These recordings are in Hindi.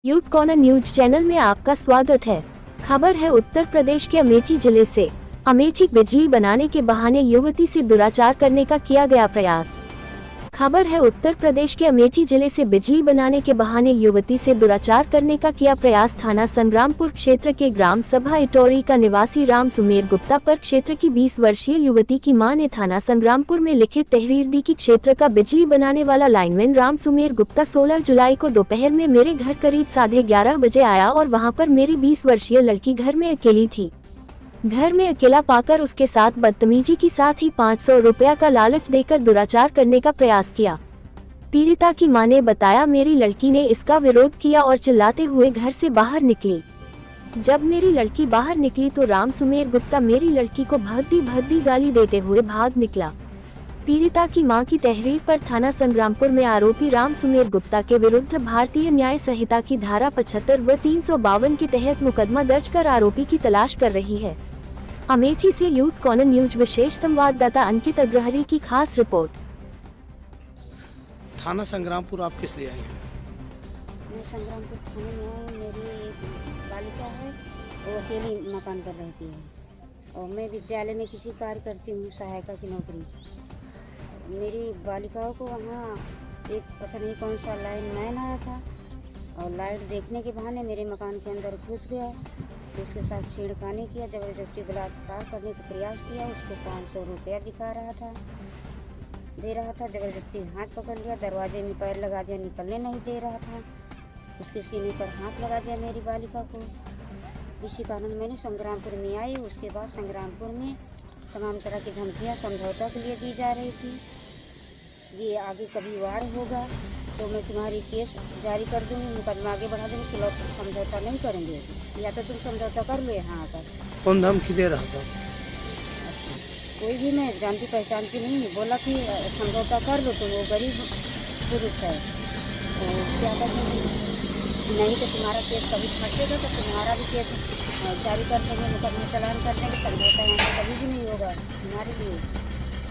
यूथ कॉर्नर न्यूज चैनल में आपका स्वागत है। खबर है उत्तर प्रदेश के अमेठी जिले से। अमेठी बिजली बनाने के बहाने युवती से दुराचार करने का किया गया प्रयास। खबर है उत्तर प्रदेश के अमेठी जिले से बिजली बनाने के बहाने युवती से दुराचार करने का किया प्रयास। थाना संग्रामपुर क्षेत्र के ग्राम सभा इटौरी का निवासी राम सुमेर गुप्ता पर क्षेत्र की 20 वर्षीय युवती की मां ने थाना संग्रामपुर में लिखित तहरीर दी कि क्षेत्र का बिजली बनाने वाला लाइनमैन राम सुमेर गुप्ता 16 जुलाई को दोपहर में मेरे घर करीब 11:30 बजे आया और वहां पर मेरी 20 वर्षीय लड़की घर में अकेली थी। घर में अकेला पाकर उसके साथ बदतमीजी की साथ ही 500 रुपया का लालच देकर दुराचार करने का प्रयास किया। पीड़िता की मां ने बताया, मेरी लड़की ने इसका विरोध किया और चिल्लाते हुए घर से बाहर निकली। जब मेरी लड़की बाहर निकली तो राम सुमेर गुप्ता मेरी लड़की को भद्दी गाली देते हुए भाग निकला। पीड़िता की मां की तहरीर पर थाना संग्रामपुर में आरोपी राम सुमेर गुप्ता के विरुद्ध भारतीय न्याय संहिता की धारा 75 व 352 के तहत मुकदमा दर्ज कर आरोपी की तलाश कर रही है। अमेठी से यूथ कॉर्नर न्यूज विशेष संवाददाता अंकित अग्रहरी की खास रिपोर्ट। थाना संग्रामपुर आप किस लिए आई हैं? मैं संग्रामपुर थाने में आई। मेरी एक बालिका है, वो अकेली मकान पर रहती है और मैं विद्यालय में किसी कार्य करती हूँ, सहायिका की नौकरी। मेरी बालिकाओं को वहाँ एक पता नहीं कौन सा लाइनमैन आया था और लाइट देखने के बहाने मेरे मकान के अंदर घुस गया। उसके साथ छेड़खानी किया, जबरदस्ती बलात्कार करने का प्रयास किया। उसको 500 रुपया दिखा रहा था, दे रहा था। जबरदस्ती हाथ पकड़ लिया, दरवाजे में पैर लगा दिया, निकलने नहीं दे रहा था। उसके सीने पर हाथ लगा दिया मेरी बालिका को। इसी कारण मैंने संग्रामपुर में आई। उसके बाद संग्रामपुर में तमाम तरह की धमकियाँ समझौता के लिए दी जा रही थी। ये आगे कभी वार होगा तो मैं तुम्हारी केस जारी कर दूँगी, मुकदमा आगे बढ़ा दूँगी, समझौता नहीं करेंगे। या तो तुम समझौता कर लो यहाँ आकर। कौन धमकी दे रहा था? कोई भी मैं जानती पहचानती नहीं, बोला कि समझौता कर लो, तो वो गरीब पुरुष है। तो क्या कहते नहीं तो तुम्हारा केस कभी फंसेगा तो तुम्हारा भी केस जारी कर देंगे, मुकदमा चालान कर देंगे। समझौता यहाँ पर कभी भी नहीं होगा तुम्हारे लिए।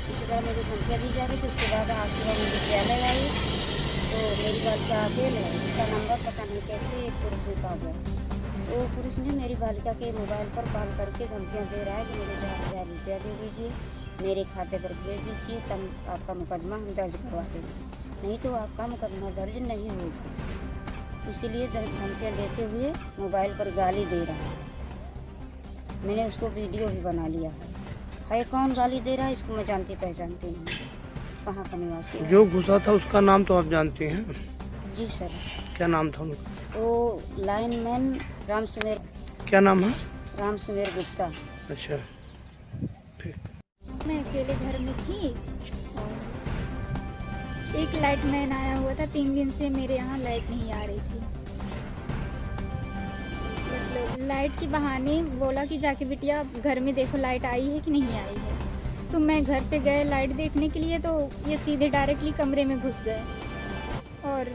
इसी तरह मुझे धमकियाँ दी जा रही थी। उसके बाद आज सुबह मैं विद्यालय आई तो मेरी बालिका अकेले है, उसका नंबर पता नहीं कैसे एक पुरुष ने पा गया। तो पुरुष ने मेरी बालिका के मोबाइल पर कॉल करके धमकियाँ दे रहा है कि मुझे 4,000 रुपया दे दीजिए, मेरे खाते पर भेज दीजिए, तब आपका मुकदमा हम दर्ज करवा देंगे, नहीं तो आपका मुकदमा दर्ज नहीं होगा। इसीलिए धमकियाँ देते हुए मोबाइल पर गाली दे रहा है। मैंने उसको वीडियो भी बना लिया है कौन गाली दे रहा है इसको मैं जानती पहचानती नहीं, कहाँ का निवासी है। जो घुसा था उसका नाम तो आप जानती हैं? जी सर। क्या नाम था उनका? वो लाइनमैन राम सुमेर। क्या नाम है? राम सुमेर गुप्ता। अच्छा, मैं अकेले घर में थी और एक लाइटमैन आया हुआ था। 3 दिन से मेरे यहाँ लाइट नहीं आ रही थी। मतलब लाइट के बहाने बोला कि जाके बिटिया घर में देखो लाइट आई है कि नहीं आई है। तो मैं घर पे गए लाइट देखने के लिए, तो ये सीधे डायरेक्टली कमरे में घुस गए और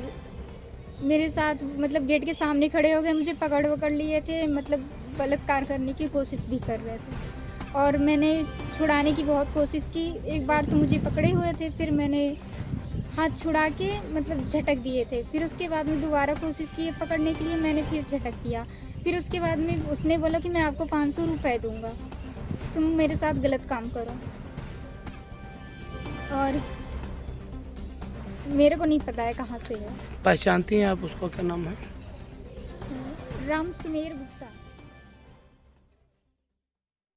मेरे साथ मतलब गेट के सामने खड़े हो गए, मुझे पकड़ लिए थे, मतलब बलात्कार करने की कोशिश भी कर रहे थे। और मैंने छुड़ाने की बहुत कोशिश की। एक बार तो मुझे पकड़े हुए थे, फिर मैंने हाथ छुड़ा के मतलब झटक दिए थे। फिर उसके बाद में दोबारा कोशिश की पकड़ने के लिए, मैंने फिर झटक दिया। फिर उसके बाद में उसने बोला कि मैं आपको 500 रुपये दूंगा, तुम मेरे साथ गलत काम करो। और मेरे को नहीं पता है कहाँ से है। पहचानती हैं आप उसको? क्या नाम है? राम सुमेर गुप्ता।